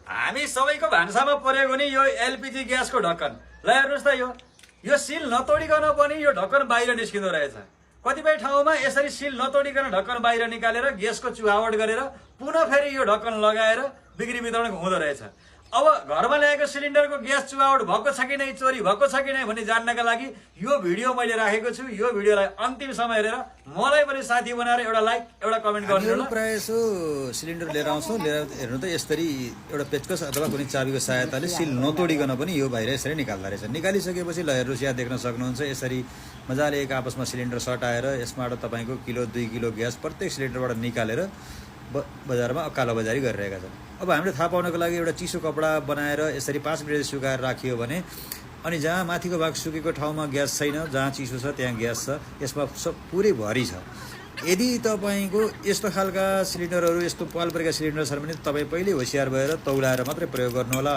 हामी सबैको भान्सामा परेको नि यो एलपिजी ग्यासको ढक्कन। ल हेर्नुहोस् त यो सिल नतोडिकन पनि यो ढक्कन बाहिर निस्किँदो रहेछ। कतिपय ठाउँमा यसरी सिल नतोडिकन ढक्कन बाहिर निकालेर ग्यासको चुहावट गरेर पुनः फेरि यो ढक्कन लगाएर बिक्री वितरण हुँदो रहेछ। अब घरमा ल्याएको सिलिन्डरको ग्यास चुहावट भएको छ कि नै, चोरी भएको छ कि नै भन्ने जान्नका लागि यो भिडियो मैले राखेको छु। यो भिडियोलाई अन्तिम समय हेरेर मलाई पनि साथी बनाएर एउटा लाइक एउटा कमेन्ट गर्नु। प्रायः यसो सिलिन्डर लिएर आउँछौँ, लिएर हेर्नु त यसरी एउटा पेचकस अथवा कुनै चाबीको सहायताले सिल नतोडिकन पनि यो बाहिर यसरी निकाल्दो रहेछ। निकालिसकेपछि ल हेर्नुहोस्, यहाँ देख्न सक्नुहुन्छ यसरी मजाले एक आपसमा सिलिन्डर सटाएर यसबाट तपाईँको किलो 2 किलो ग्यास प्रत्येक सिलिन्डरबाट निकालेर बजारमा कालोबजारी गरिरहेका छन्। अब हामीले थाहा पाउनको लागि एउटा चिसो कपडा बनाएर यसरी 5 मिनट सुकाएर राखियो भने अनि जहाँ माथिको भाग सुकेको ठाउँमा ग्यास छैन, जहाँ चिसो छ त्यहाँ ग्यास छ, यसमा सब पुरै भरि छ। यदि तपाईँको यस्तो खालका सिलिन्डरहरू, यस्तो पाल परेका सिलिन्डर छन् भने तपाईँ पहिले होसियार भएर तौलाएर मात्रै प्रयोग गर्नुहोला।